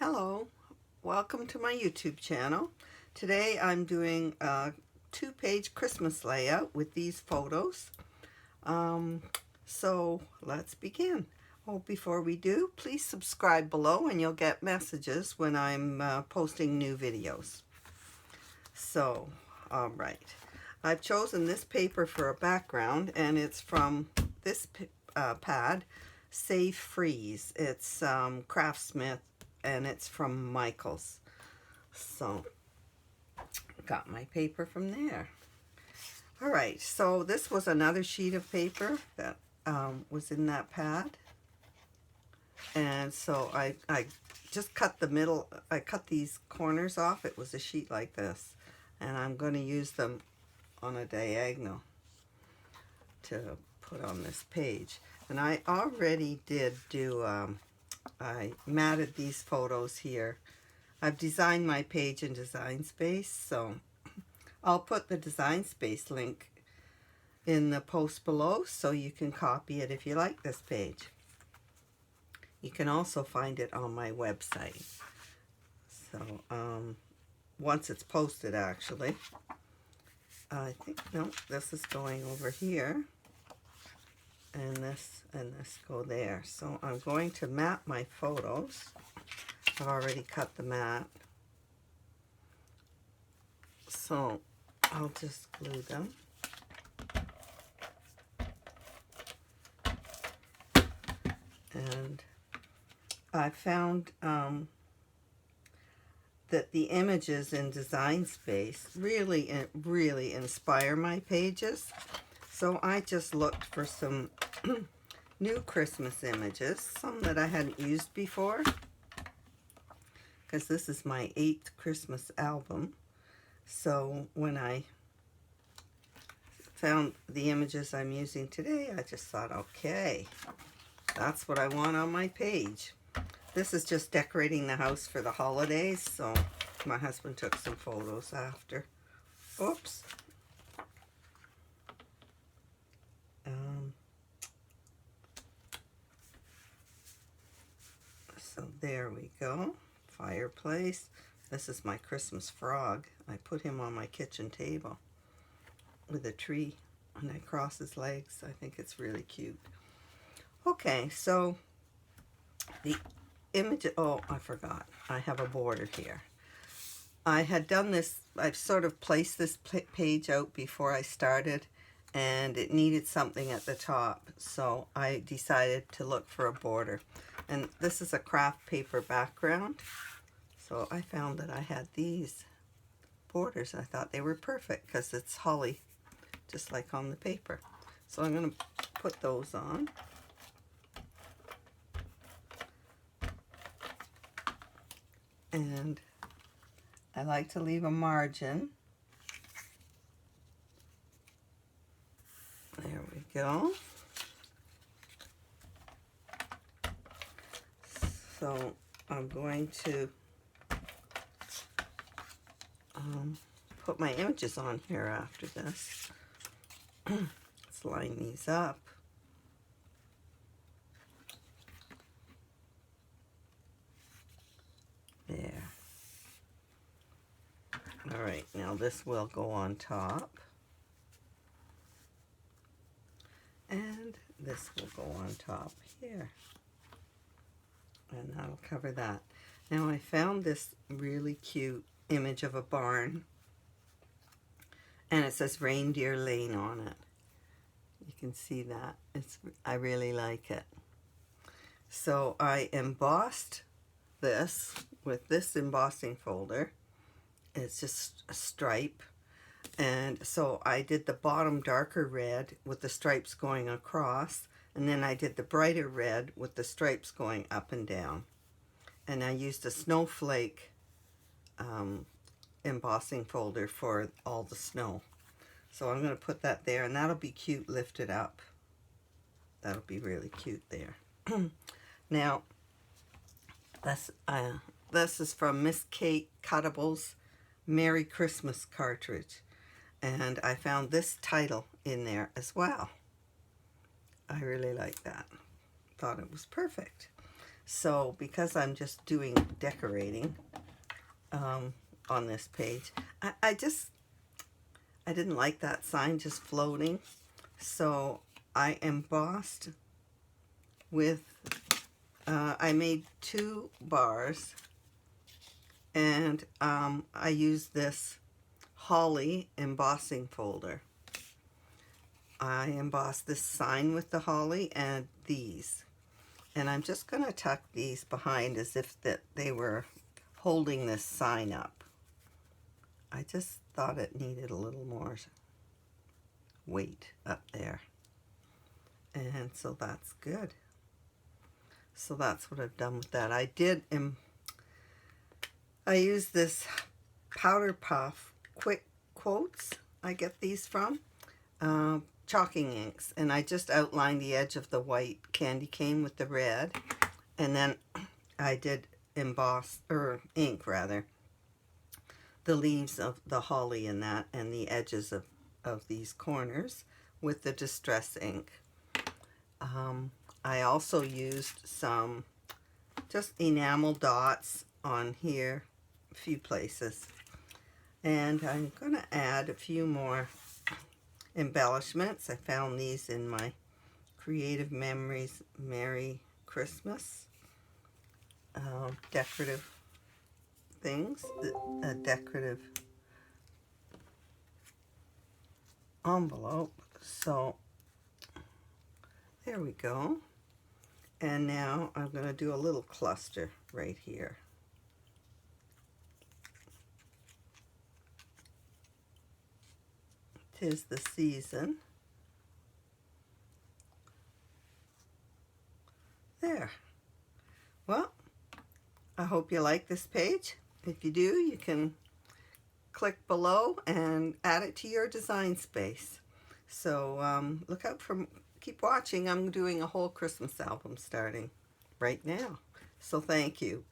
Hello, welcome to my YouTube channel. Today I'm doing a two-page Christmas layout with these photos. So let's begin. Oh, before we do, please subscribe below and you'll get messages when I'm posting new videos. So, alright. I've chosen this paper for a background and it's from this pad, Save Freeze. It's Craftsmith and it's from Michaels. So, got my paper from there. Alright, so this was another sheet of paper that was in that pad. And so I just cut the middle, I cut these corners off. It was a sheet like this. And I'm going to use them on a diagonal to put on this page. And I already did do, I matted these photos here. I've designed my page in Design Space, so I'll put the Design Space link in the post below so you can copy it if you like this page. You can also find it on my website. So, once it's posted, actually. I think, no, this is going over here. And this go there. So I'm going to mat my photos. I've already cut the mat. So I'll just glue them. And I found that the images in Design Space really inspire my pages. So I just looked for some new Christmas images, some that I hadn't used before, because this is my 8th Christmas album. So when I found the images I'm using today, I just thought, okay, that's what I want on my page. This is just decorating the house for the holidays, so my husband took some photos after. Oops. So there we go. Fireplace. This is my Christmas frog. I put him on my kitchen table with a tree and I cross his legs. I think it's really cute. Okay, so the image, oh, I forgot. I have a border here. I had done this, I've sort of placed this page out before I started and it needed something at the top. So I decided to look for a border. And this is a craft paper background. So I found that I had these borders. I thought they were perfect because it's holly, just like on the paper. So I'm going to put those on. And I like to leave a margin. There we go. So I'm going to put my images on here after this. Let's line these up. There. All right, now this will go on top. And this will go on top here. And that'll cover that. Now I found this really cute image of a barn. And it says Reindeer Lane on it. You can see that. I really like it. So I embossed this with this embossing folder. It's just a stripe. And so I did the bottom darker red with the stripes going across. And then I did the brighter red with the stripes going up and down. And I used a snowflake embossing folder for all the snow. So I'm going to put that there, and that'll be cute lifted up. That'll be really cute there. Now, this is from Miss Kate Cuttables' Merry Christmas cartridge. And I found this title in there as well. I really like that. Thought it was perfect. So because I'm just doing decorating on this page, I didn't like that sign just floating. So I embossed with, I made 2 bars, and I used this holly embossing folder. I embossed this sign with the holly and these. And I'm just going to tuck these behind as if that they were holding this sign up. I just thought it needed a little more weight up there. And so that's good. So that's what I've done with that. I used this Powder Puff Quick Quotes. I get these from chalking inks, and I just outlined the edge of the white candy cane with the red, and then I did emboss, or ink rather, the leaves of the holly in that and the edges of these corners with the distress ink. I also used some just enamel dots on here, a few places, and I'm going to add a few more embellishments. I found these in my Creative Memories Merry Christmas decorative things, a decorative envelope. So there we go. And now I'm going to do a little cluster right here. Tis the season. There. Well, I hope you like this page. If you do, you can click below and add it to your design space. So look out for, keep watching. I'm doing a whole Christmas album starting right now. So thank you.